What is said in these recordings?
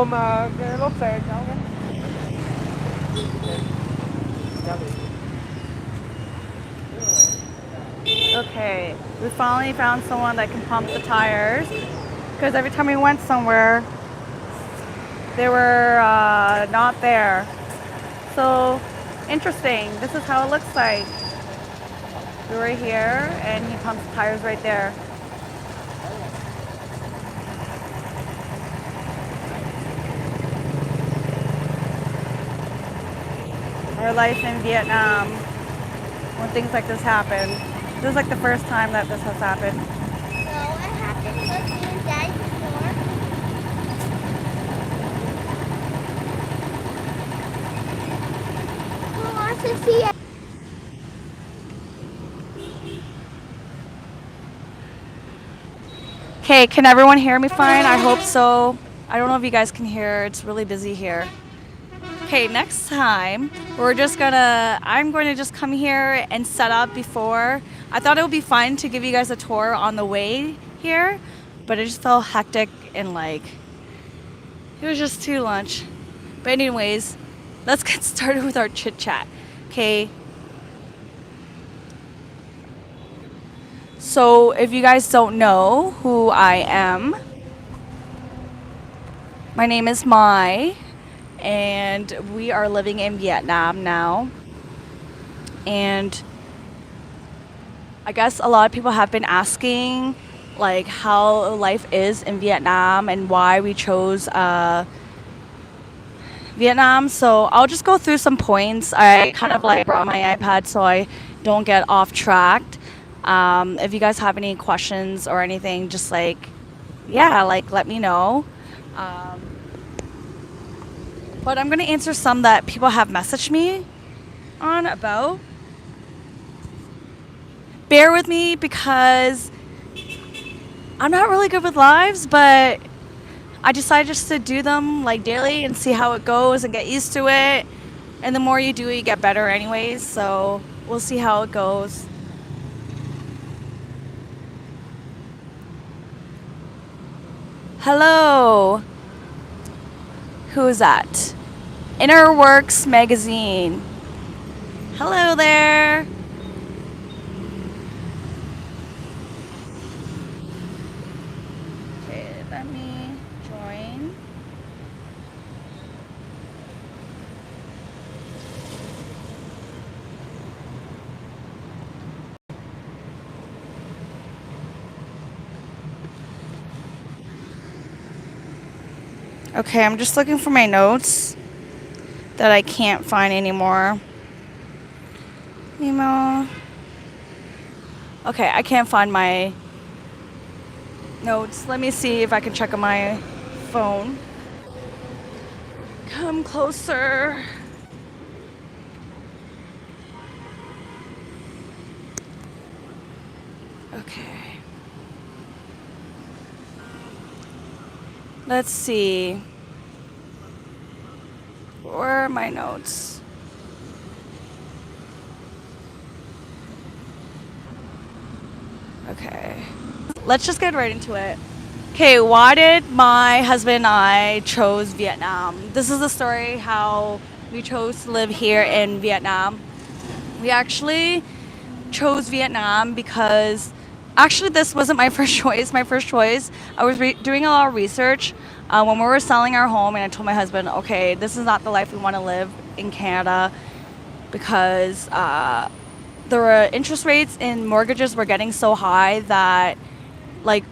ôm cái lốp xe cháu cái. Okay, we finally found someone that can pump the tires because every time we went somewhere, they were not there. So interesting. This is how it looks like. We were here and he pumps the tires right there. Our life in Vietnam when things like this happen. This is like the first time that this has happened. No, it happened with me and Dad before. Who wants to see it? Okay, can everyone hear me fine? I hope so. I don't know if you guys can hear. It's really busy here. Okay, next time I'm going to just come here and set up before. I thought it would be fun to give you guys a tour on the way here, but it just felt hectic and like it was just too much. But anyways, let's get started with our chit chat. Okay. So if you guys don't know who I am, my name is Mai. And we are living in Vietnam now. And I guess a lot of people have been asking like how life is in Vietnam and why we chose Vietnam. So I'll just go through some points. I kind of like brought my iPad so I don't get off track. If you guys have any questions or anything, just like, yeah, like let me know. But I'm going to answer some that people have messaged me on about. Bear with me because I'm not really good with lives, but I decided just to do them like daily and see how it goes and get used to it. And the more you do it, you get better anyways. So we'll see how it goes. Hello. Who is that? Inner Works Magazine. Hello there. Okay, let me join. Okay, I'm just looking for my notes that I can't find anymore. Email. Okay, I can't find my notes. Let me see if I can check on my phone. Come closer. Okay. Let's see. Where are my notes? Okay. Let's just get right into it. Okay, why did my husband and I chose Vietnam? This is the story how we chose to live here in Vietnam. We actually chose Vietnam because actually this wasn't my first choice. My first choice, I was doing a lot of research when we were selling our home, and I told my husband, okay, this is not the life we want to live in Canada because the interest rates in mortgages were getting so high that like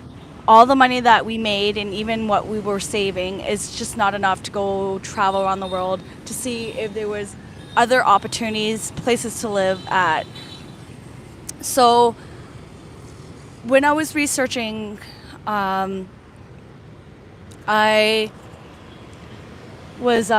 all the money that we made and even what we were saving is just not enough to go travel around the world to see if there was other opportunities, places to live at. So when I was researching, I was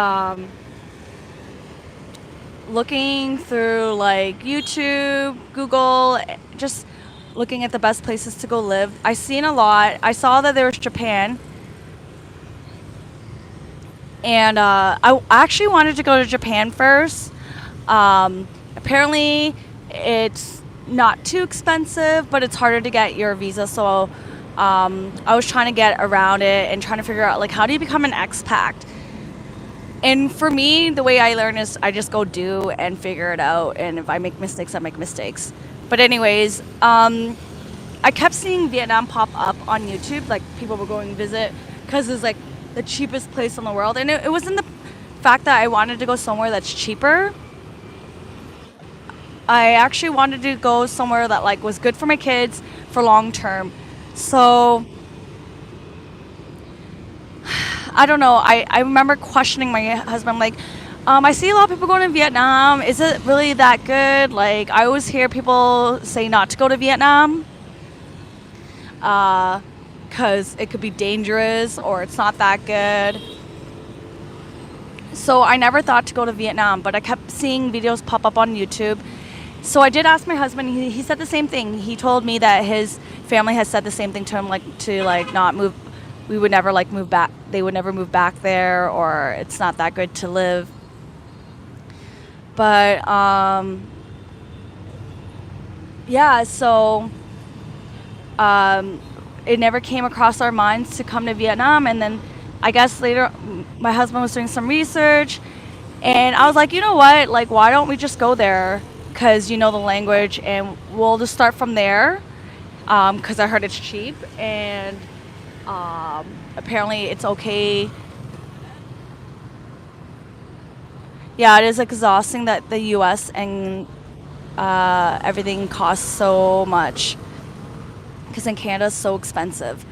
looking through like YouTube, Google, just looking at the best places to go live. I seen a lot. I saw that there was Japan. And I actually wanted to go to Japan first. Apparently it's not too expensive, but it's harder to get your visa. So I was trying to get around it and trying to figure out like how do you become an expat. And for me, the way I learn is I just go do and figure it out. And if I make mistakes, I make mistakes. But anyways, I kept seeing Vietnam pop up on YouTube, like people were going to visit because it's like the cheapest place in the world. And it wasn't the fact that I wanted to go somewhere that's cheaper. I actually wanted to go somewhere that like was good for my kids for long term. So I don't know. I remember questioning my husband. I'm like, I see a lot of people going to Vietnam. Is it really that good? Like, I always hear people say not to go to Vietnam because it could be dangerous or it's not that good. So I never thought to go to Vietnam, but I kept seeing videos pop up on YouTube. So I did ask my husband. He said the same thing. He told me that his family has said the same thing to him, like to like not move. We would never like move back. They would never move back there, or it's not that good to live. But yeah, so it never came across our minds to come to Vietnam. And then I guess later my husband was doing some research and I was like, you know what, like why don't we just go there, because you know the language, and we'll just start from there, because I heard it's cheap and apparently it's okay. Yeah, it is exhausting that the US and everything costs so much, because in Canada it's so expensive.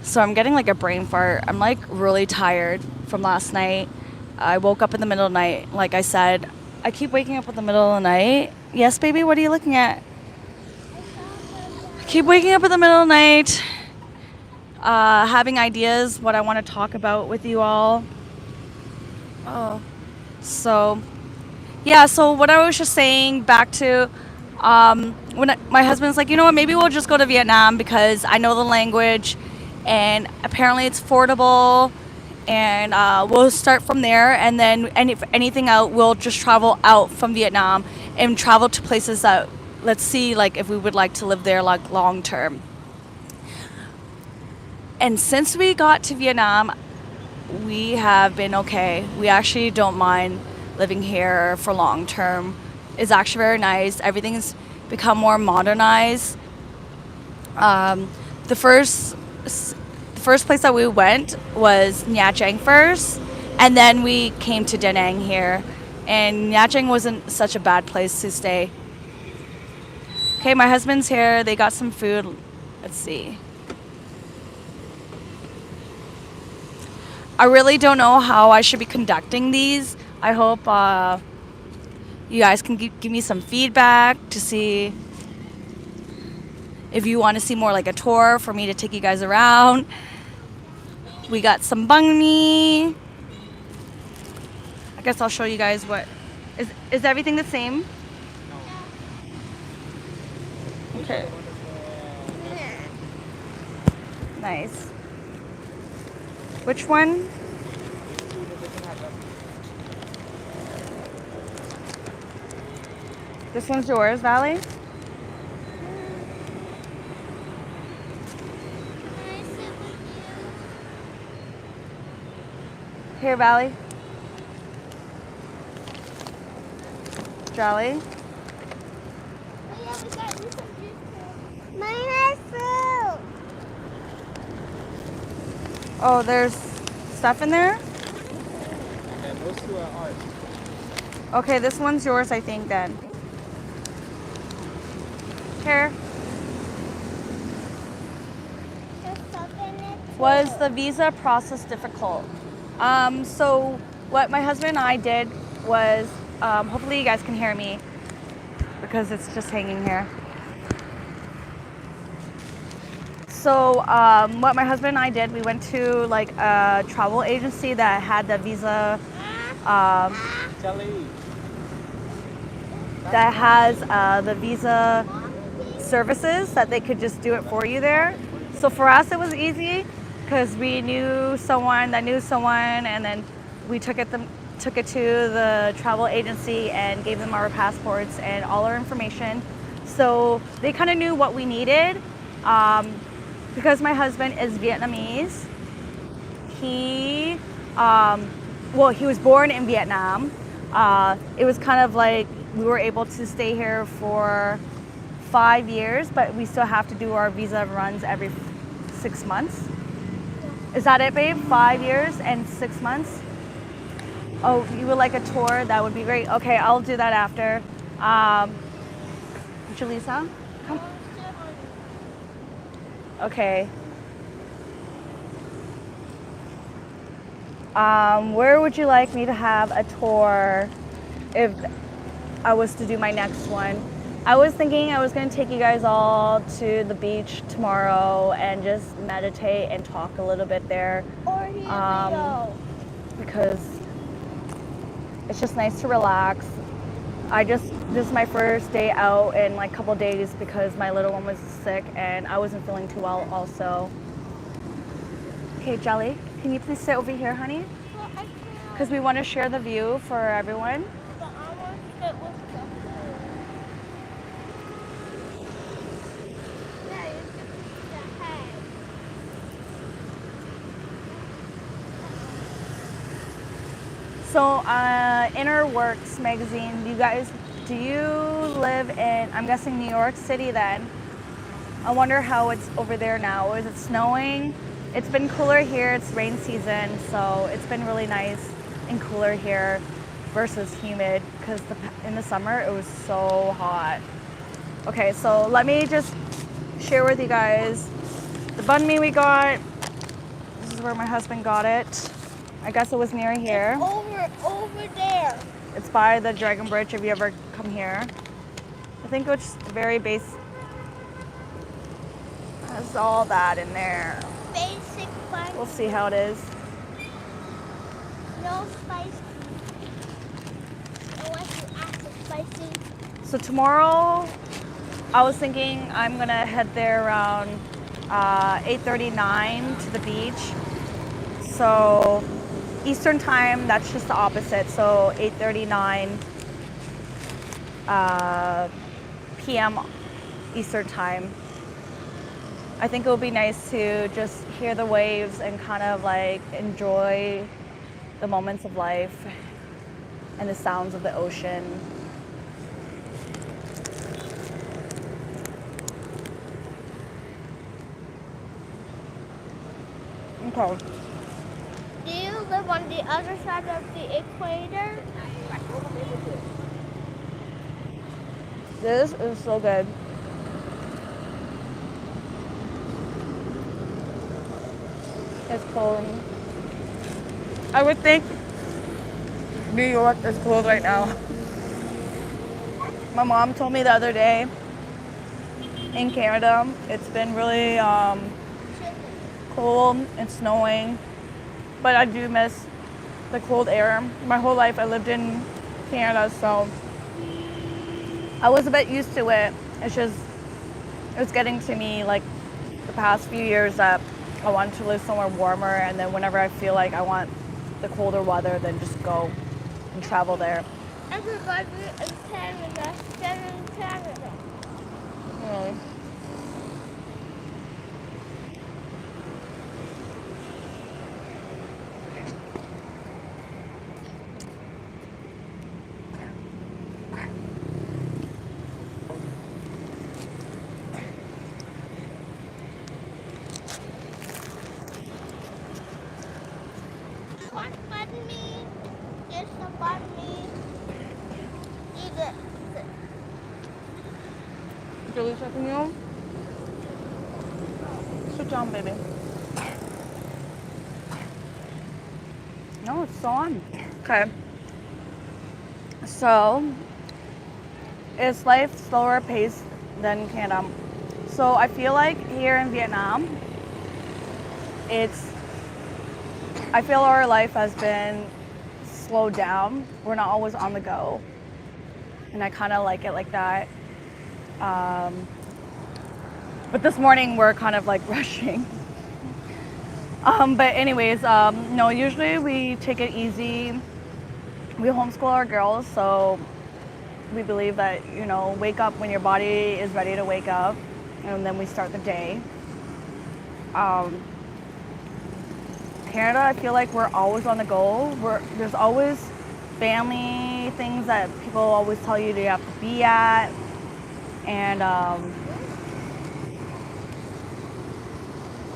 So I'm getting like a brain fart. I'm like really tired from last night. I woke up in the middle of the night. Like I said, I keep waking up in the middle of the night. Yes, baby, what are you looking at? I keep waking up in the middle of the night, having ideas what I want to talk about with you all. Oh, so yeah, so what I was just saying back to when my husband's like, you know what, maybe we'll just go to Vietnam because I know the language and apparently it's affordable, and we'll start from there, and then if anything out, we'll just travel out from Vietnam and travel to places that, let's see, like if we would like to live there like long term. And since we got to Vietnam, we have been okay. We actually don't mind living here for long term. It's actually very nice. Everything's become more modernized. The first place that we went was Nha Trang first, and then we came to Da Nang here. And Nha Trang wasn't such a bad place to stay. Okay, my husband's here. They got some food. Let's see. I really don't know how I should be conducting these. I hope you guys can give me some feedback to see if you want to see more like a tour for me to take you guys around. We got some banh mi. I guess I'll show you guys what is everything the same? Okay. Nice. Which one? This one's yours, Valley? Here, Valley. Jolly. Mine has fruit. Oh, there's stuff in there? Yeah, those two are ours. Okay, this one's yours, I think, then. Here. There's stuff in it. Was the visa process difficult? So what my husband and I did was, hopefully you guys can hear me because it's just hanging here. So what my husband and I did, we went to like a travel agency that had the visa, that has the visa services that they could just do it for you there. So for us it was easy because we knew someone that knew someone, and then we took it to the travel agency and gave them our passports and all our information. So they kind of knew what we needed. Because my husband is Vietnamese, he he was born in Vietnam. It was kind of like we were able to stay here for 5 years, but we still have to do our visa runs every 6 months. Is that it, babe? 5 years and 6 months? Oh, you would like a tour? That would be great. Okay, I'll do that after. 𝗙cie, come. Okay. Where would you like me to have a tour if I was to do my next one? I was thinking I was going to take you guys all to the beach tomorrow and just meditate and talk a little bit there. Or here we go. Because it's just nice to relax. This is my first day out in like a couple days because my little one was sick and I wasn't feeling too well also. Okay, Jelly, can you please sit over here, honey? Well, I can't. Because we want to share the view for everyone. But I want to sit with the food. Yeah, you can put the head. So, Inner Works magazine, do you live in, I'm guessing New York City then? I wonder how it's over there now. Is it snowing? It's been cooler here, it's rain season, so it's been really nice and cooler here versus humid because in the summer it was so hot. Okay, so let me just share with you guys the banh mi we got. This is where my husband got it. I guess it was near here. Over there. It's by the Dragon Bridge if you ever come here. I think it's very base. There's all that in there. Basic fun. We'll see how it is. No spicy. Unless you ask for spicy. So tomorrow, I was thinking I'm gonna head there around 8:39 to the beach. So Eastern time, that's just the opposite. So 8:39 p.m. Eastern time. I think it would be nice to just hear the waves and kind of like enjoy the moments of life and the sounds of the ocean. Okay. Do you live on the other side of the equator? This is so good. It's cold. I would think New York is cold right now. My mom told me the other day in Canada, it's been really cold and snowing, but I do miss the cold air. My whole life I lived in Canada, so I was a bit used to it. It was getting to me like the past few years that I wanted to live somewhere warmer, and then whenever I feel like I want the colder weather, then just go and travel there. Everybody in Canada, Canada. Really? One button me, just a button me. Eat it. 𝗙cie, can you sit down, baby? No, it's still on. Okay. So, is life slower paced than Canada? So I feel like here in Vietnam, I feel our life has been slowed down. We're not always on the go. And I kind of like it like that. But this morning we're kind of like rushing. But anyways, no, usually we take it easy. We homeschool our girls, so we believe that, wake up when your body is ready to wake up. and then we start the day. Canada, I feel like we're always on the go. There's always family things that people always tell you have to be at. And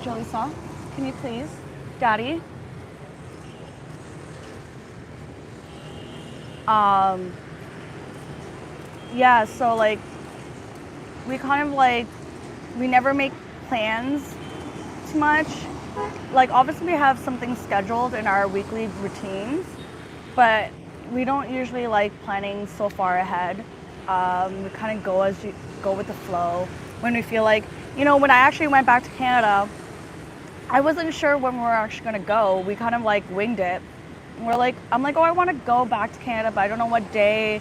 𝗙cie𝗹𝗹cie, can you please? Daddy? Yeah, so like we kind of like, we never make plans too much. Like obviously we have something scheduled in our weekly routines, but we don't usually like planning so far ahead. We kind of go as you go with the flow. When we feel like, you know, when I actually went back to Canada, I wasn't sure when we were actually gonna go. We kind of like winged it. And I'm like, oh, I want to go back to Canada, but I don't know what day.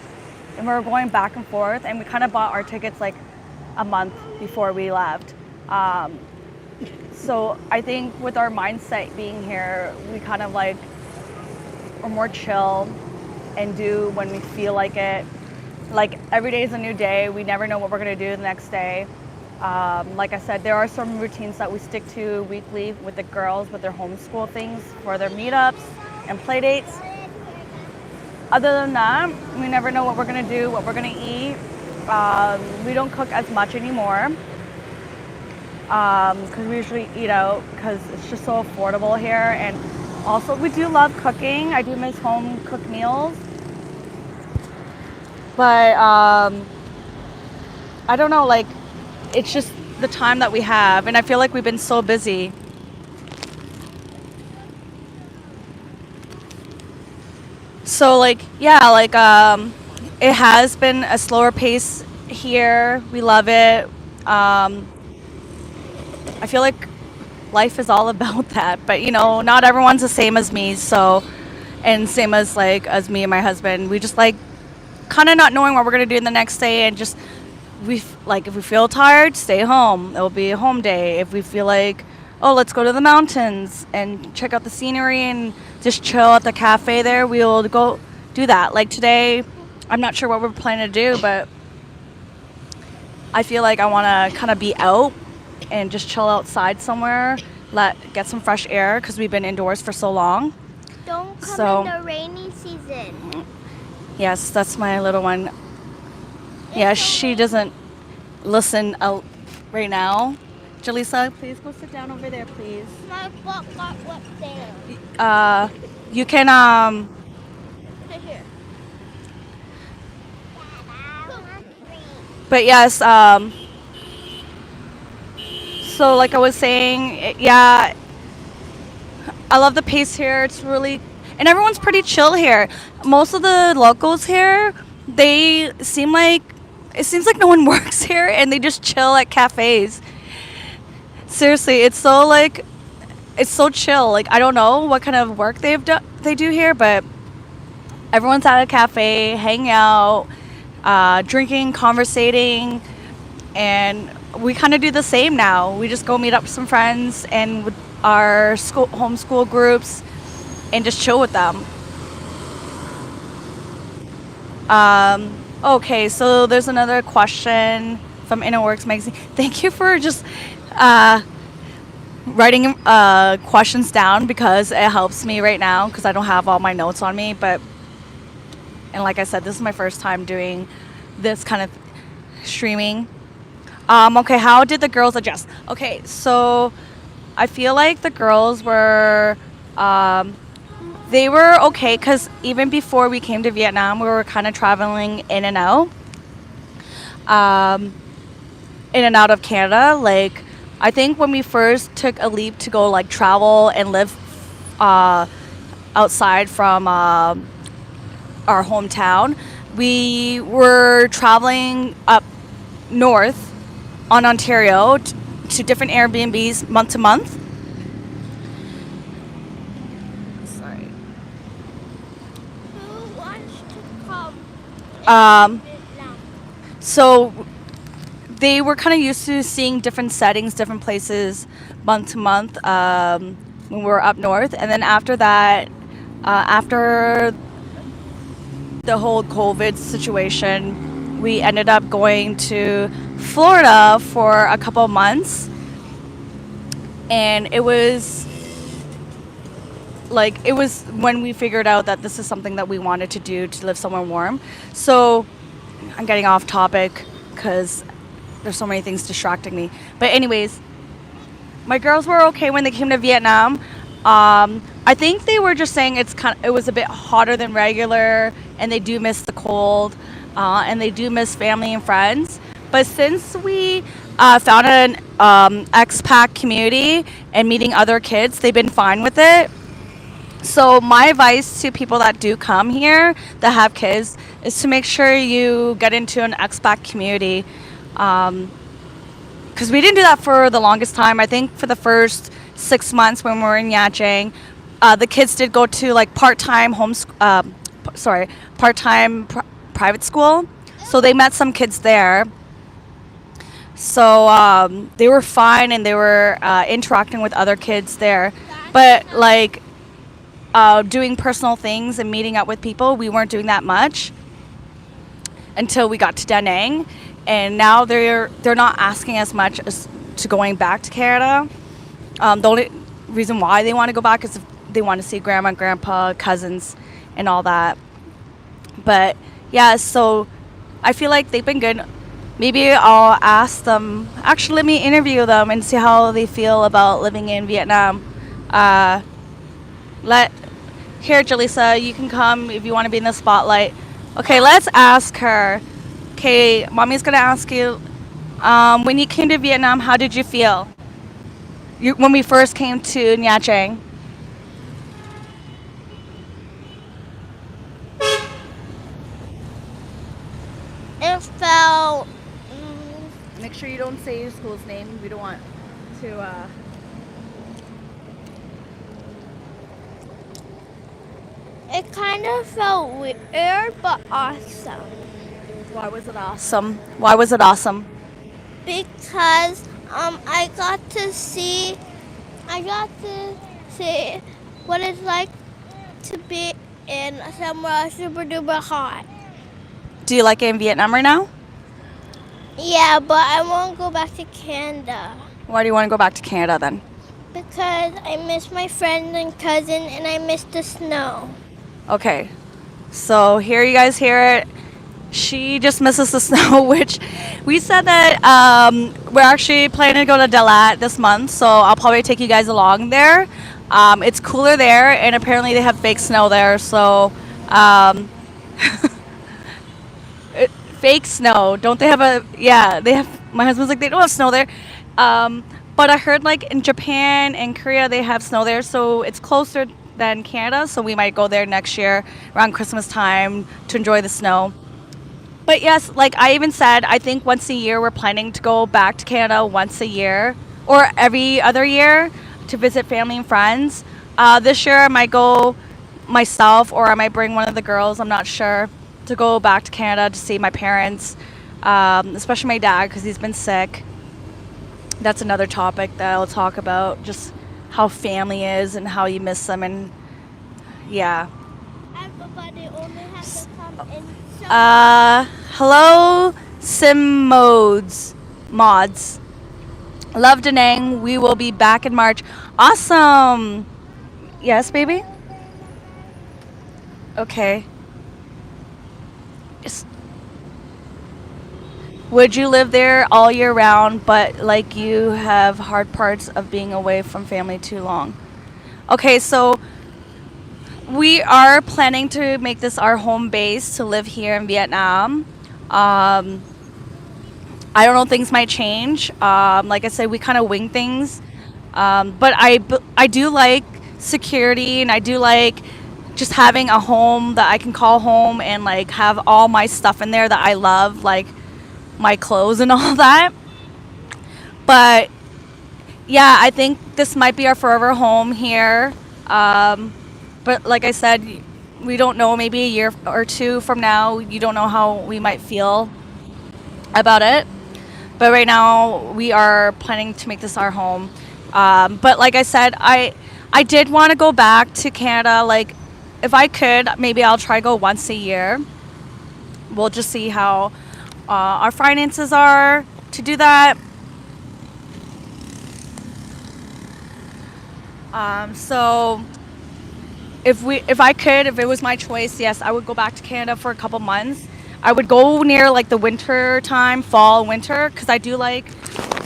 And we were going back and forth, and we kind of bought our tickets like a month before we left. So I think with our mindset being here, we kind of like are more chill and do when we feel like it. Like every day is a new day. We never know what we're gonna do the next day. Like I said, there are some routines that we stick to weekly with the girls with their homeschool things for their meetups and play dates. Other than that, we never know what we're gonna do, what we're gonna eat. We don't cook as much anymore because we usually eat out because it's just so affordable here. And also we do love cooking. I do miss home cooked meals. But I don't know, like it's just the time that we have, and I feel like we've been so busy. So like, yeah, like it has been a slower pace here. We love it. I feel like life is all about that, but you know, not everyone's the same as me. So, and same as like as me and my husband, we just like kind of not knowing what we're gonna do the next day, and just like if we feel tired, stay home. It'll be a home day. If we feel like, oh, let's go to the mountains and check out the scenery and just chill at the cafe there, we'll go do that. Like today, I'm not sure what we're planning to do, but I feel like I want to kind of be out and just chill outside somewhere, get some fresh air because we've been indoors for so long. Don't come in the rainy season. Yes, that's my little one. Yeah, she doesn't listen out right now. 𝗙cie, please go sit down over there, please. My butt got wet there. You can Right here. but yes, so like I was saying, yeah, I love the pace here. It's really, and everyone's pretty chill here. Most of the locals here, it seems like no one works here, and they just chill at cafes. Seriously, it's so chill. Like I don't know what kind of work they do here, but everyone's at a cafe, hanging out, drinking, conversating, and we kind of do the same now. We just go meet up with some friends and with our homeschool groups and just chill with them. Okay, so there's another question from InnerWorks magazine. Thank you for just writing questions down, because it helps me right now because I don't have all my notes on me. And like I said, this is my first time doing this kind of streaming. Okay, how did the girls adjust? Okay, so I feel like the girls were, they were okay, because even before we came to Vietnam, we were kind of traveling in and out of Canada. Like, I think when we first took a leap to go like travel and live outside from our hometown, we were traveling up north on Ontario to different Airbnbs month to month. Sorry. Who wants to come? So they were kind of used to seeing different settings, different places month to month when we were up north. And then after that, after the whole COVID situation, we ended up going to Florida for a couple of months, and it was when we figured out that this is something that we wanted to do, to live somewhere warm. So I'm getting off topic because there's so many things distracting me. But anyways, my girls were okay when they came to Vietnam. I think they were just saying it was a bit hotter than regular, and they do miss the cold, and they do miss family and friends. But since we found an expat community and meeting other kids, they've been fine with it. So my advice to people that do come here that have kids is to make sure you get into an expat community, because we didn't do that for the longest time. I think for the first 6 months when we were in Nha Trang, the kids did go to like part-time private school, so they met some kids there. So they were fine, and they were interacting with other kids there, but like doing personal things and meeting up with people, we weren't doing that much until we got to Da Nang, and now they're not asking as much as to going back to Canada. The only reason why they want to go back is if they want to see grandma and grandpa, cousins, and all that. But yeah, so I feel like they've been good. Maybe I'll ask them. Actually, let me interview them and see how they feel about living in Vietnam. Here, 𝗙cie, you can come if you want to be in the spotlight. Okay, let's ask her. Okay, mommy's gonna ask you. When you came to Vietnam, how did you feel? When we first came to Nha Trang. It felt. Make sure you don't say your school's name. We don't want to. It kind of felt weird, but awesome. Why was it awesome? Why was it awesome? Because I got to see what it's like to be in somewhere super duper hot. Do you like it in Vietnam right now? Yeah, but I won't go back to Canada. Why do you want to go back to Canada then? Because I miss my friends and cousin, and I miss the snow. Okay, so here you guys hear it. She just misses the snow, which we said that we're actually planning to go to Dalat this month, so I'll probably take you guys along there. It's cooler there, and apparently they have fake snow there, so fake snow. Don't they have they have, my husband's like, they don't have snow there. But I heard like in Japan and Korea they have snow there, so it's closer than Canada, so we might go there next year around Christmas time to enjoy the snow. But yes, like I even said, I think once a year we're planning to go back to Canada once a year or every other year to visit family and friends. This year I might go myself, or I might bring one of the girls, I'm not sure, to go back to Canada to see my parents, especially my dad because he's been sick. That's another topic that I'll talk about, just how family is and how you miss them, and yeah. Everybody only has to come in. Hello, mods. Love Da Nang. We will be back in March. Awesome. Yes, baby? Okay. Yes. Would you live there all year round, but like you have hard parts of being away from family too long? Okay, so we are planning to make this our home base to live here in Vietnam. I don't know, things might change. Like I said, we kind of wing things. But I do like security, and I do like just having a home that I can call home and like have all my stuff in there that I love, like my clothes and all that. But yeah, I think this might be our forever home here. But like I said, we don't know, maybe a year or two from now, you don't know how we might feel about it. But right now we are planning to make this our home. But like I said, I did want to go back to Canada. Like if I could, maybe I'll try go once a year. We'll just see how our finances are to do that. So if it was my choice, yes, I would go back to Canada for a couple months. I would go near like the winter time, fall, winter, because I do like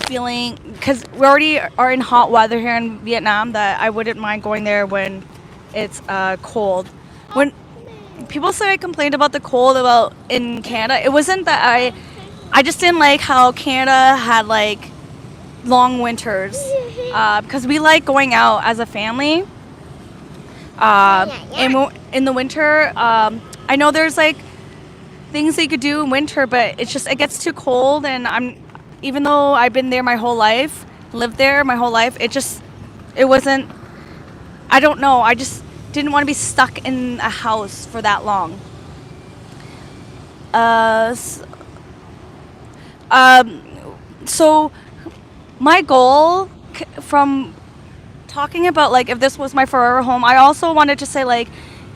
feeling, because we already are in hot weather here in Vietnam, that I wouldn't mind going there when it's cold. When people say I complained about the cold in Canada, it wasn't that I just didn't like how Canada had like long winters, because we like going out as a family. In the winter, I know there's like things that you could do in winter, but it gets too cold, and even though I've been there my whole life, lived there my whole life, it wasn't, I don't know, I just didn't want to be stuck in a house for that long. So my goal from talking about like if this was my forever home, I also wanted to say like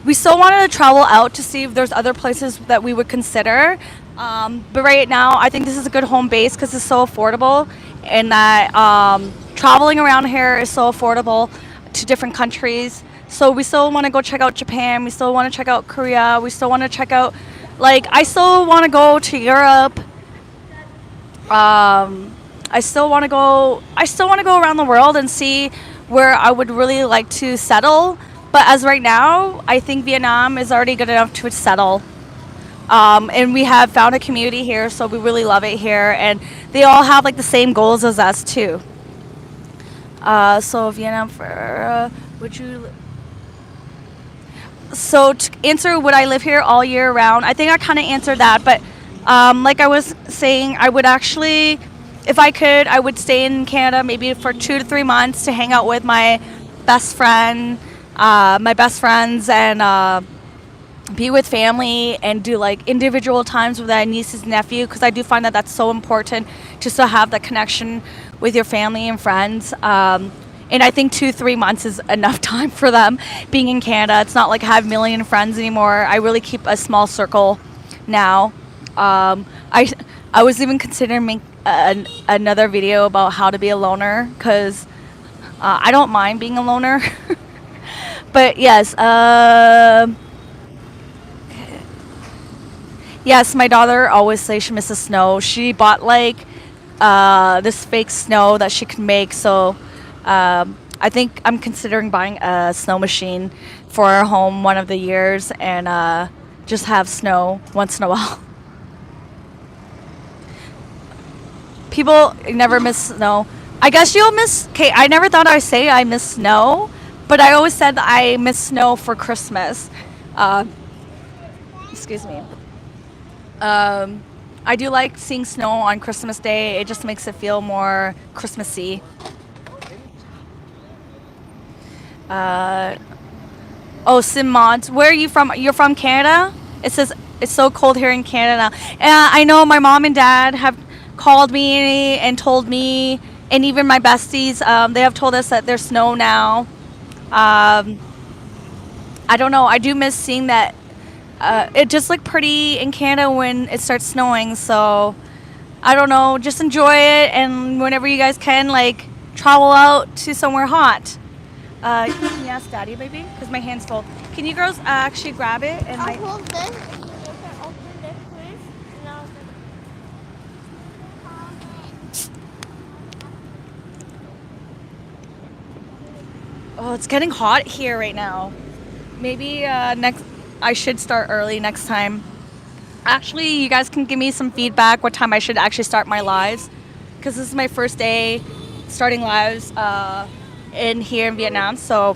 we still wanted to travel out to see if there's other places that we would consider. But right now, I think this is a good home base because it's so affordable, and that traveling around here is so affordable to different countries. So we still want to go check out Japan. We still want to check out Korea. We still want to check out, like, I still want to go to Europe. I still want to go around the world and see where I would really like to settle. But as right now, I think Vietnam is already good enough to settle. And we have found a community here, so we really love it here. And they all have like the same goals as us too. So Vietnam would you? So to answer, would I live here all year round? I think I kind of answered that, but like I was saying, I would actually, if I could, I would stay in Canada maybe for 2 to 3 months to hang out with my best friends, and be with family and do like individual times with my nieces and nephew, because I do find that that's so important to still have that connection with your family and friends. And I think 2-3 months is enough time for them being in Canada. It's not like I have a million friends anymore. I really keep a small circle now. I was even considering making another video about how to be a loner, because I don't mind being a loner. But yes, yes, my daughter always says she misses snow. She bought like this fake snow that she can make, so I think I'm considering buying a snow machine for our home one of the years, and just have snow once in a while. People never miss snow. I guess you'll miss, okay, I never thought I'd say I miss snow, but I always said that I miss snow for Christmas. Excuse me. I do like seeing snow on Christmas Day. It just makes it feel more Christmassy. Oh, Simmons, where are you from? You're from Canada? It says it's so cold here in Canada. I know my mom and dad have called me and told me, and even my besties, they have told us that there's snow now. I don't know. I do miss seeing that. It just looked pretty in Canada when it starts snowing. So I don't know. Just enjoy it, and whenever you guys can, like, travel out to somewhere hot. Can you ask Daddy, baby? Because my hand's full. Can you girls actually grab it? And I'll hold this. You can open this, please. Oh, it's getting hot here right now. Maybe I should start early next time. Actually, you guys can give me some feedback what time I should actually start my lives, because this is my first day starting lives here in Vietnam. So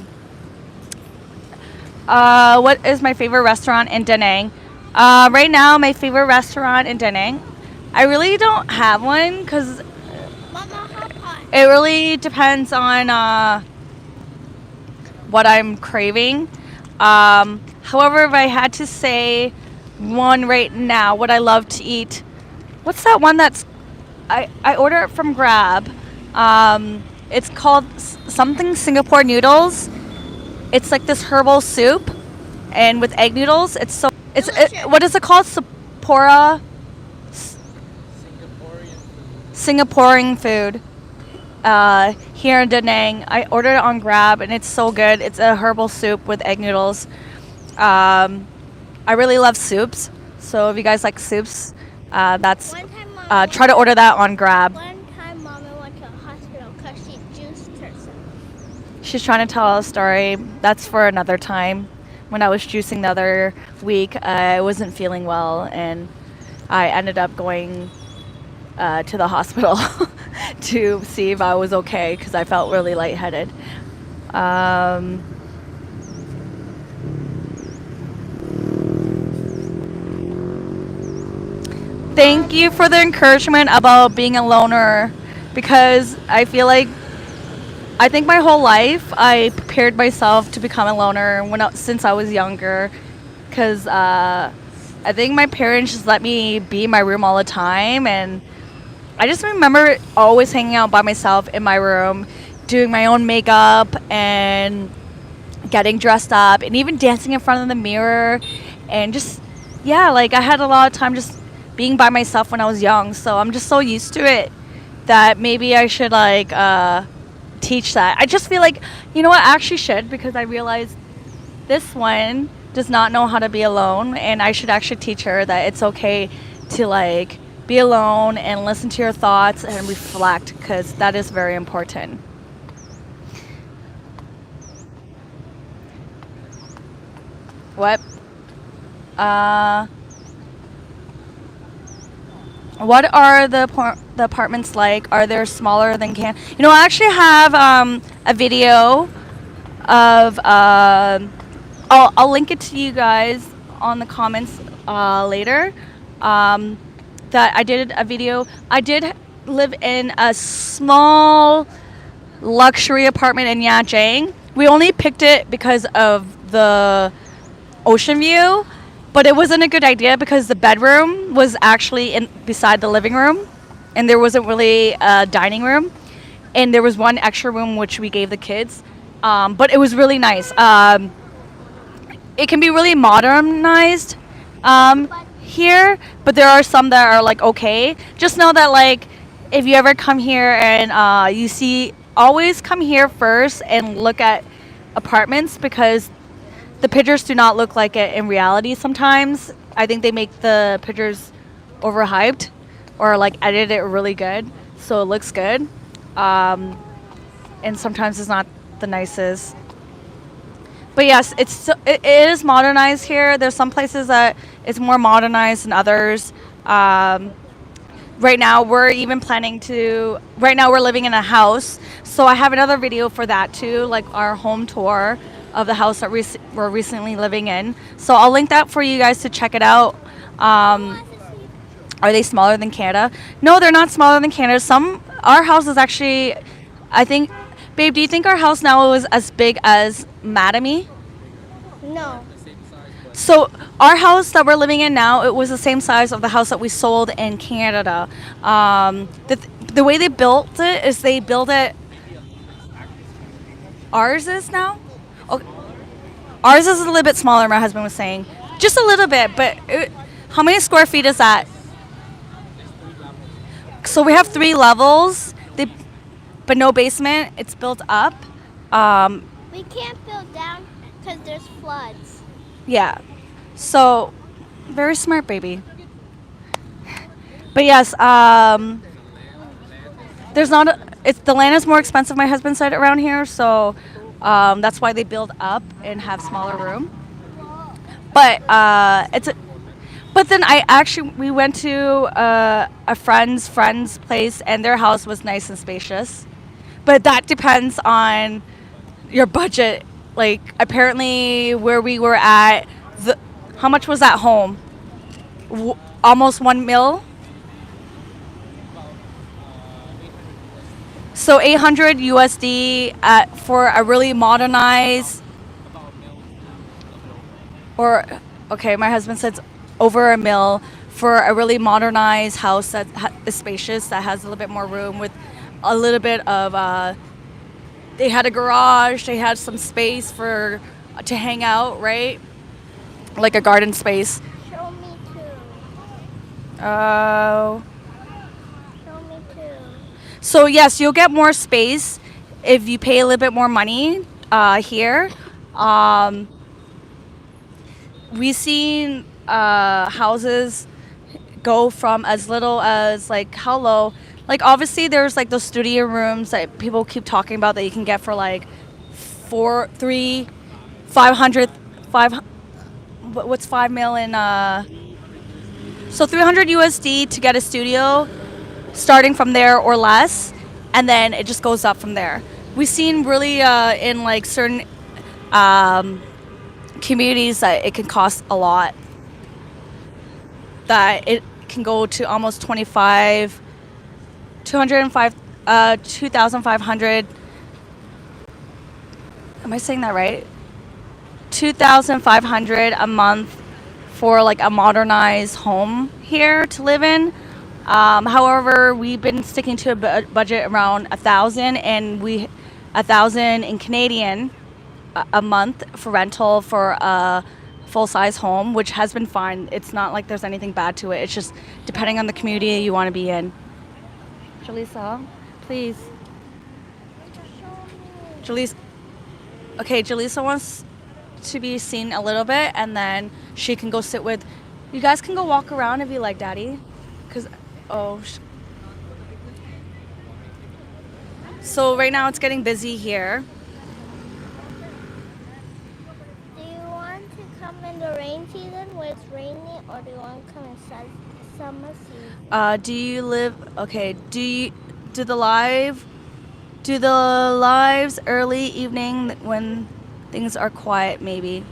what is my favorite restaurant in Da Nang? Right now, my favorite restaurant in Da Nang, I really don't have one, because it really depends on what I'm craving. However, if I had to say one right now, what I love to eat, what's that one that's, I order it from Grab. It's called something Singapore noodles. It's like this herbal soup, and with egg noodles. What is it called? Singaporean food here in Da Nang. I ordered it on Grab, and it's so good. It's a herbal soup with egg noodles. I really love soups, so if you guys like soups, that's One time, Mama try to order that on Grab. One time, Mama went to a hospital because she juiced herself. She's trying to tell a story. That's for another time. When I was juicing the other week, I wasn't feeling well, and I ended up going to the hospital to see if I was okay because I felt really lightheaded. Thank you for the encouragement about being a loner, because I feel like I think my whole life I prepared myself to become a loner since I was younger, because I think my parents just let me be in my room all the time, and I just remember always hanging out by myself in my room, doing my own makeup and getting dressed up, and even dancing in front of the mirror, and just like I had a lot of time just being by myself when I was young. So I'm just so used to it that maybe I should like teach that. I just feel like, you know what, I actually should, because I realized this one does not know how to be alone, and I should actually teach her that it's okay to like be alone and listen to your thoughts and reflect, because that is very important. What? What are the apartments like? Are they smaller than Canada? You know, I actually have a video of I'll link it to you guys on the comments later. That I did a video. I did live in a small luxury apartment in Yajang. We only picked it because of the ocean view, but it wasn't a good idea because the bedroom was actually beside the living room, and there wasn't really a dining room, and there was one extra room which we gave the kids, but it was really nice. It can be really modernized here, but there are some that are like okay. Just know that like if you ever come here and you see, always come here first and look at apartments, because the pictures do not look like it in reality sometimes. I think they make the pictures overhyped or like edit it really good so it looks good. And sometimes it's not the nicest. But yes, it is modernized here. There's some places that it's more modernized than others. Right now we're living in a house. So I have another video for that too, like our home tour of the house that we're recently living in. So I'll link that for you guys to check it out. Are they smaller than Canada? No, they're not smaller than Canada. Our house is actually, I think, babe, do you think our house now is as big as Mattamy? No. So our house that we're living in now, it was the same size of the house that we sold in Canada. The way they built it is they built it, ours is now? Okay. Ours is a little bit smaller, my husband was saying. Just a little bit, but how many square feet is that? So we have 3 levels, but no basement. It's built up. We can't build down because there's floods. Yeah. So, very smart, baby. But yes, the land is more expensive, my husband said, around here, so that's why they build up and have smaller room. But but then we went to a friend's place, and their house was nice and spacious. But that depends on your budget. Like apparently where we were at, how much was that home? Almost 1 mil. So 800 USD for a really modernized, or okay, my husband said over 1 mil for a really modernized house that is spacious, that has a little bit more room with a little bit of they had a garage, they had some space to hang out, right? Like a garden space. Show me too. Oh. Show me too. So yes, you'll get more space if you pay a little bit more money here. We've seen houses go from as little as like how low. Like obviously there's like those studio rooms that people keep talking about that you can get for like 500, what's 5 mil in so 300 USD to get a studio, starting from there or less, and then it just goes up from there. We've seen really in like certain communities that it can cost a lot, that it can go to almost 2,500. Am I saying that right? 2,500 a month for like a modernized home here to live in. However, we've been sticking to a budget around 1,000, and 1,000 in Canadian a month for rental for a full-size home, which has been fine. It's not like there's anything bad to it. It's just depending on the community you want to be in. Jalisa, please. Jalisa. Okay, Jalisa wants to be seen a little bit, and then she can go sit with. You guys can go walk around if you like, Daddy. So right now it's getting busy here. Do you want to come in the rain season when it's rainy, or do you want to come in summer season? Do the lives early evening when things are quiet, maybe?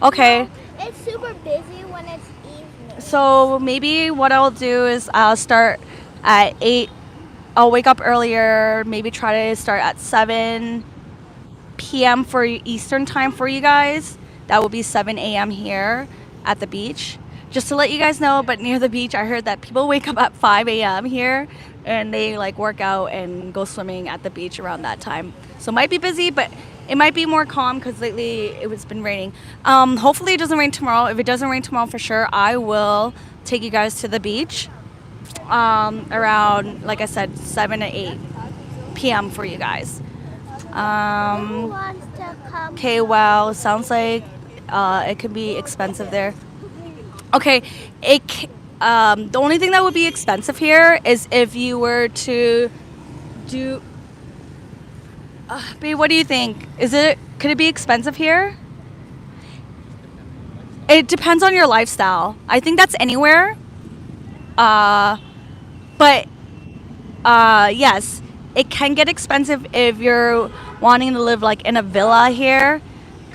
Okay. No, it's super busy when it's evening. So maybe what I'll do is I'll start at 8. I'll wake up earlier, maybe try to start at 7 p.m. for Eastern time for you guys. That will be 7 a.m. here at the beach. Just to let you guys know, but near the beach, I heard that people wake up at 5 a.m. here, and they like work out and go swimming at the beach around that time. So it might be busy, but it might be more calm because lately it's been raining. Hopefully it doesn't rain tomorrow. If it doesn't rain tomorrow for sure, I will take you guys to the beach around, like I said, 7 to 8 p.m. for you guys. Who wants to come? Okay, wow, sounds like it could be expensive there. Okay, the only thing that would be expensive here is if you were to do. Babe, what do you think? Could it be expensive here? It depends on your lifestyle. I think that's anywhere. But yes, it can get expensive if you're wanting to live like in a villa here.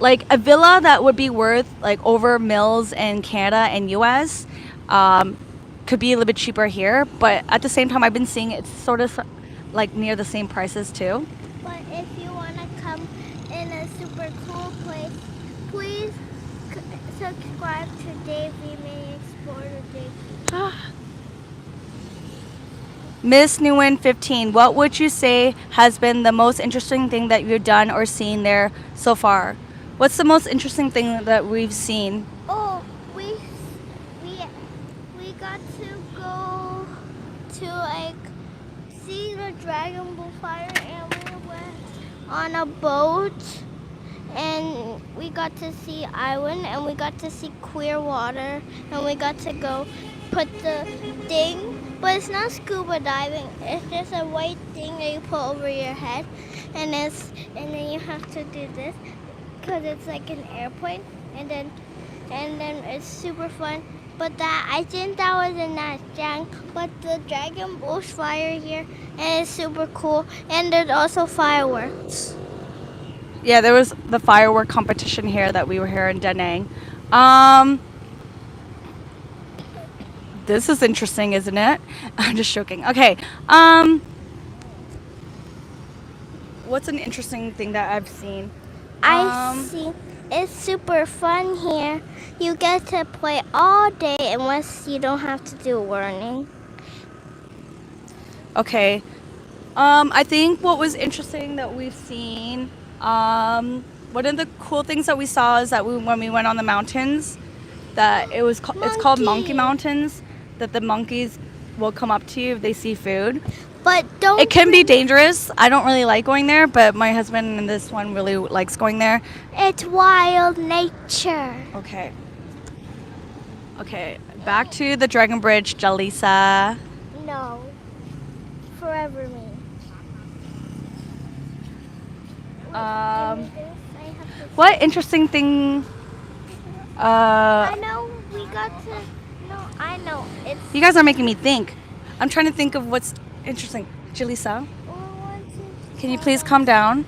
Like a villa that would be worth like over mills in Canada and US could be a little bit cheaper here. But at the same time, I've been seeing it's sort of like near the same prices too. But if you want to come in a super cool place, please subscribe to Dave May Explorer Dave. Miss Nguyen 15, what would you say has been the most interesting thing that you've done or seen there so far? What's the most interesting thing that we've seen? Oh, we got to go to like see the Dragon Ball fire, and we went on a boat, and we got to see island, and we got to see clear water, and we got to go put the thing, but it's not scuba diving. It's just a white thing that you put over your head, and then you have to do this because it's like an airplane, and then it's super fun. But I think that was in that jang. But the Dragon Ball fire here, and it's super cool, and there's also fireworks. Yeah, there was the firework competition here that we were here in Da Nang. This is interesting, isn't it? I'm just joking. Okay. What's an interesting thing that I've seen? I see. It's super fun here. You get to play all day unless you don't have to do learning. Okay. I think what was interesting that we've seen, one of the cool things that we saw is that when we went on the mountains, that it's called Monkey Mountains, that the monkeys will come up to you if they see food. but don't. It can be dangerous. I don't really like going there, but my husband and this one really likes going there. It's wild nature. Okay. Okay, back to the Dragon Bridge, 𝗙cie𝗹𝗹cie. No. Forever me. What interesting thing? I know we got to. No, I know. It's. You guys are making me think. I'm trying to think of what's interesting. 𝗙cie𝗹𝗹cie, can you please calm down?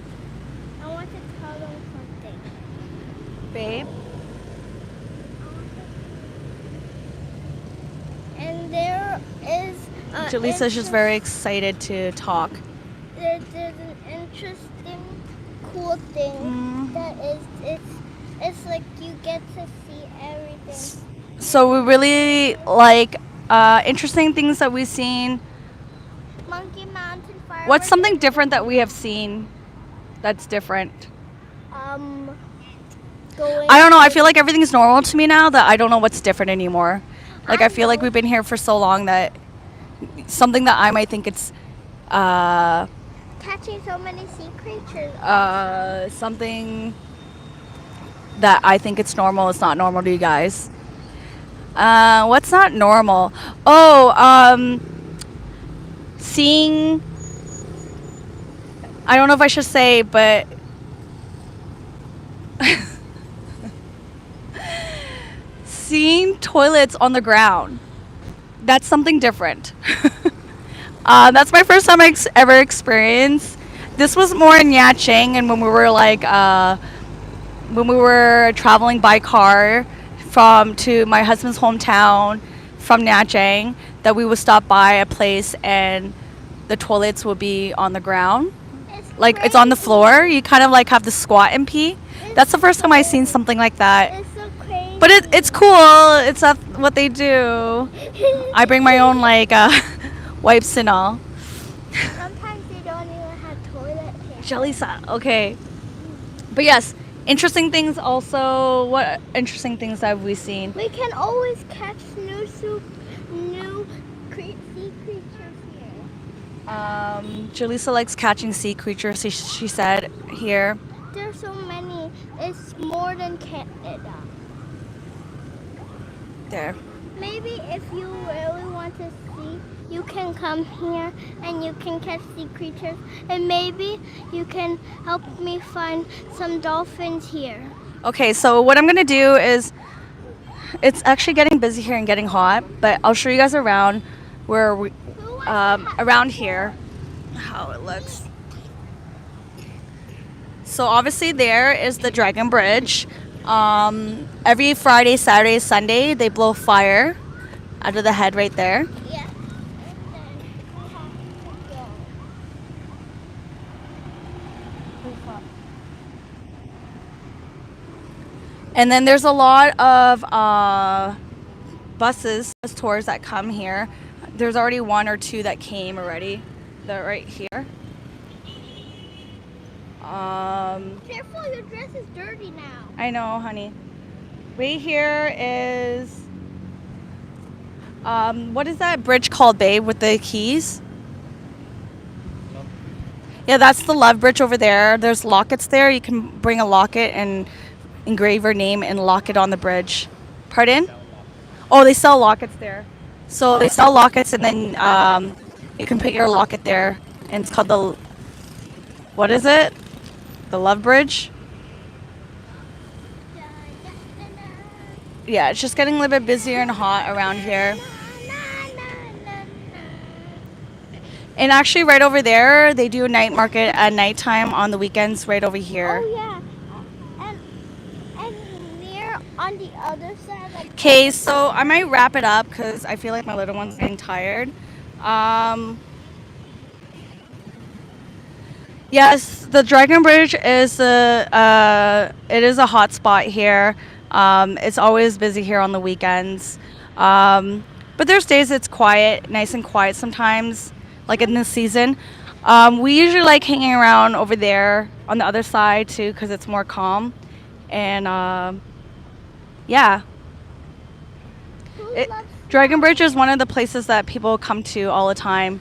I want to tell them something. Babe? And there is. 𝗙cie𝗹𝗹cie is just very excited to talk. There's an interesting, cool thing that is. It's like you get to see everything. So we really like interesting things that we've seen. Monkey Mountain fireworks. What's something different that we have seen that's different? Going. I don't know. I feel like everything is normal to me now that I don't know what's different anymore. Like I feel like we've been here for so long that something that I might think it's Catching so many sea creatures. something that I think it's normal. It's not normal to you guys. What's not normal? Oh, seeing. I don't know if I should say, but seeing toilets on the ground. That's something different. That's my first time I ever experienced. This was more in 𝗙cie𝗹𝗹, and when we were like, when we were traveling by car to my husband's hometown from 𝗙cie𝗹𝗹, that we would stop by a place and the toilets would be on the ground. It's on the floor. You kind of like have to squat and pee. That's the first time I've seen something like that. It's so crazy. But it's cool. It's what they do. I bring my own like wipes and all. Sometimes they don't even have toilet paper. 𝗙cie𝗹𝗹𝗪. Okay. But yes, interesting things also. What interesting things have we seen? We can always catch new sea creatures here. 𝗙cie𝗹𝗹𝗪 likes catching sea creatures, she said here. There's so many. It's more than Canada. There. Maybe if you really want to see, you can come here and you can catch sea creatures, and maybe you can help me find some dolphins here. Okay, so what I'm gonna do is, it's actually getting busy here and getting hot, but I'll show you guys around where we, around here, how it looks. So obviously there is the Dragon Bridge. Every Friday, Saturday, Sunday, they blow fire out of the head right there. Yeah. And then we have to go. And then there's a lot of buses, bus tours that come here. There's already one or two that came already. They're right here. Careful, your dress is dirty now. I know, honey. Right here is, what is that bridge called, babe, with the keys? Yeah, that's the Love Bridge over there. There's lockets there. You can bring a locket and engrave your name and lock it on the bridge. Pardon? Oh, they sell lockets there. So they sell lockets, and then you can put your locket there. And it's called the, what is it? The Love Bridge? Yeah, it's just getting a little bit busier and hot around here. And actually right over there, they do a night market at nighttime on the weekends right over here. Oh, yeah. And near on the other side. Like Okay, so I might wrap it up because I feel like my little one's getting tired. Yes, the Dragon Bridge is it is a hot spot here. It's always busy here on the weekends. But there's days it's quiet, nice and quiet sometimes, like in this season. We usually like hanging around over there on the other side too because it's more calm. And yeah. Dragon Bridge is one of the places that people come to all the time.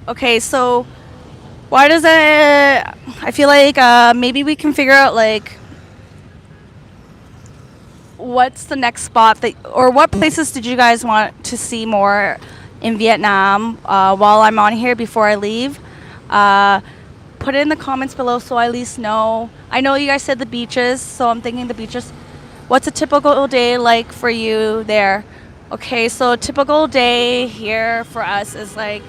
Okay, so why does it? I feel like maybe we can figure out like what's the next spot that, or what places did you guys want to see more in Vietnam while I'm on here before I leave? Put it in the comments below so I at least know. I know you guys said the beaches, so I'm thinking the beaches. What's a typical day like for you there? Okay, so a typical day here for us is like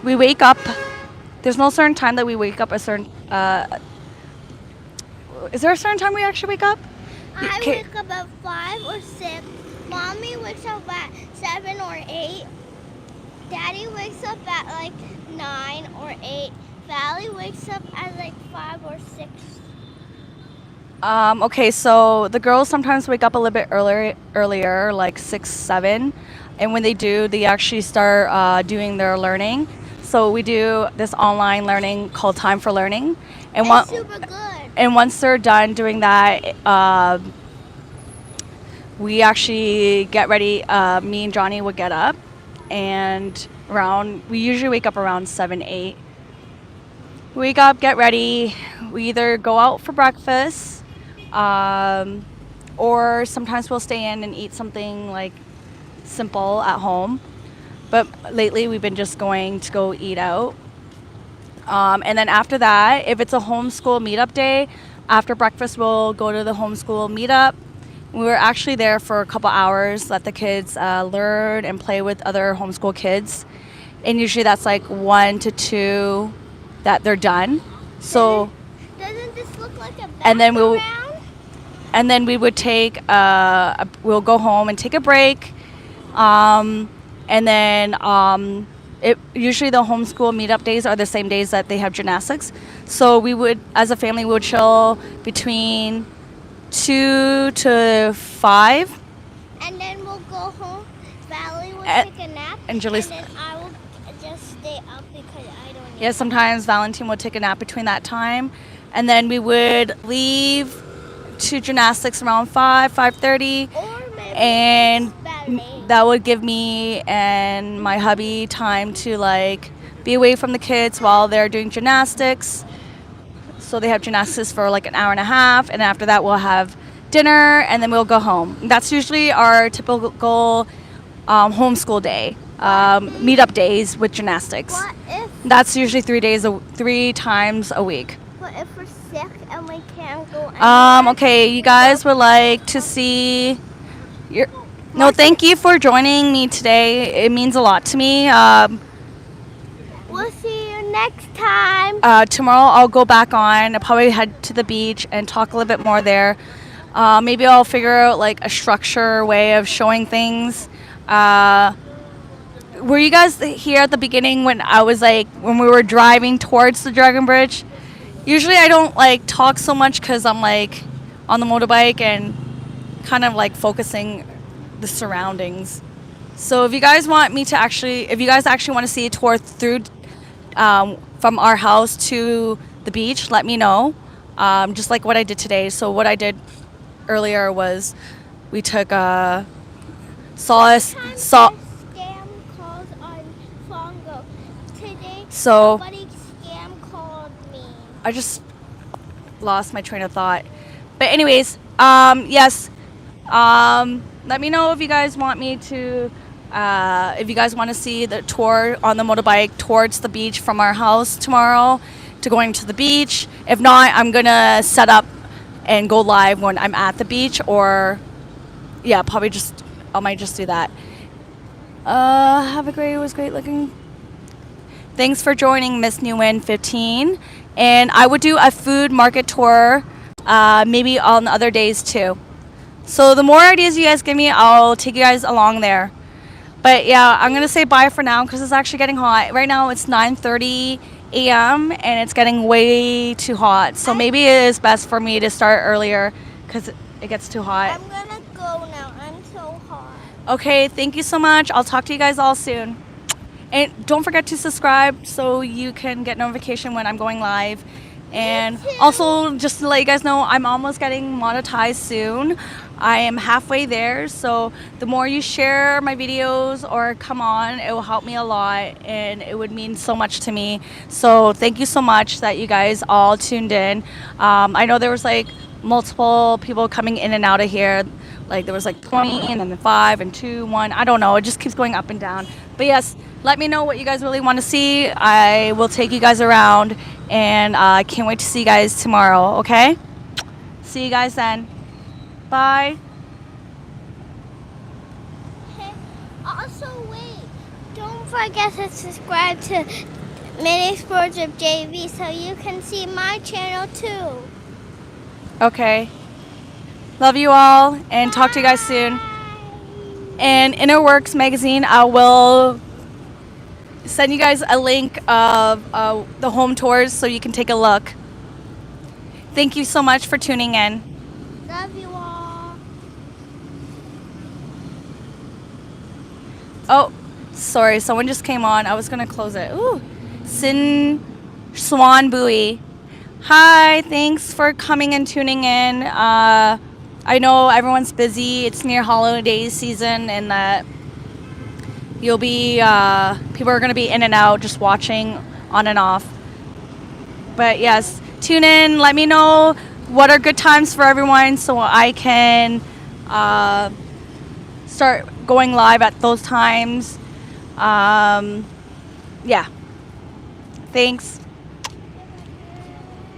we wake up. There's no certain time that we wake up. A certain is there a certain time we actually wake up? I Okay. wake up at 5 or 6. Mommy wakes up at 7 or 8. Daddy wakes up at like 9 or 8. Valley wakes up at like 5 or 6. Okay, so the girls sometimes wake up a little bit earlier, like 6, 7, and when they do, they actually start doing their learning. So we do this online learning called Time for Learning, and It's super good. and once they're done doing that, we actually get ready. Me and Johnny would get up, and we usually wake up around 7, 8. Wake up, get ready. We either go out for breakfast, or sometimes we'll stay in and eat something like simple at home. But lately we've been just going to go eat out. And then after that, if it's a homeschool meetup day, after breakfast we'll go to the homeschool meetup. We were actually there for a couple hours, let the kids learn and play with other homeschool kids. And usually that's like 1 to 2 that they're done. So Doesn't this look like a and then background? and then we would take we'll go home and take a break, and then usually the homeschool meetup days are the same days that they have gymnastics, so we would, as a family, we would chill between 2 to 5. And then we'll go home. Valley will And- take a nap. and Julie's- then I will just stay up because I don't need Yeah, sometimes Valentine would take a nap between that time, and then we would leave to gymnastics around 5:30. Or maybe And ballet. that would give me and my hubby time to like be away from the kids while they're doing gymnastics. So they have gymnastics for like an hour and a half, and after that we'll have dinner, and then we'll go home. That's usually our typical homeschool day, meetup days with gymnastics. What if That's usually 3 times a week. what if we're sick and we can't go anywhere? Okay, you guys would like to see your. No, thank you for joining me today. It means a lot to me. We'll see you next time. Tomorrow I'll go back on. I'll probably head to the beach and talk a little bit more there. Maybe I'll figure out like a structure way of showing things. Were you guys here at the beginning when when we were driving towards the Dragon Bridge? Usually I don't like talk so much because I'm like on the motorbike and kind of like focusing the surroundings. So if you guys want me to if you guys actually want to see a tour through from our house to the beach, let me know. Just like what I did today. So what I did earlier was we took Scam calls on Fongo. Today, So- somebody scam called me. I just lost my train of thought. But anyways, yes. Let me know if you guys want me to, if you guys want to see the tour on the motorbike towards the beach from our house tomorrow to going to the beach. If not, I'm going to set up and go live when I'm at the beach, or yeah, probably I might just do that. It was great looking. Thanks for joining Miss Nguyen 15. And I would do a food market tour maybe on the other days too. So the more ideas you guys give me, I'll take you guys along there. But yeah, I'm going to say bye for now because it's actually getting hot. Right now it's 9:30 a.m. and it's getting way too hot. So maybe it is best for me to start earlier because it gets too hot. I'm gonna go now. I'm so hot. Okay, thank you so much. I'll talk to you guys all soon. And don't forget to subscribe so you can get notification when I'm going live. And Me too. also, just to let you guys know, I'm almost getting monetized soon. I am halfway there, so the more you share my videos or come on, it will help me a lot, and it would mean so much to me. So thank you so much that you guys all tuned in. I know there was like multiple people coming in and out of here. Like there was like 20 and then 5 and 2, 1. I don't know. It just keeps going up and down. But yes, let me know what you guys really want to see. I will take you guys around, and I can't wait to see you guys tomorrow. Okay? See you guys then. Bye. Hey, also wait, don't forget to subscribe to Mini Sports of JV so you can see my channel too. Okay. Love you all, and talk to you guys soon. And Inner Works magazine, I will send you guys a link of the home tours so you can take a look. Thank you so much for tuning in. Love you all. Oh, sorry, someone just came on. I was gonna close it. Ooh, Sin Swan Buoy. Hi, thanks for coming and tuning in. I know everyone's busy. It's near holiday season, and that you'll be people are gonna be in and out, just watching on and off. But yes, tune in. Let me know what are good times for everyone, so I can start going live at those times. Yeah. Thanks.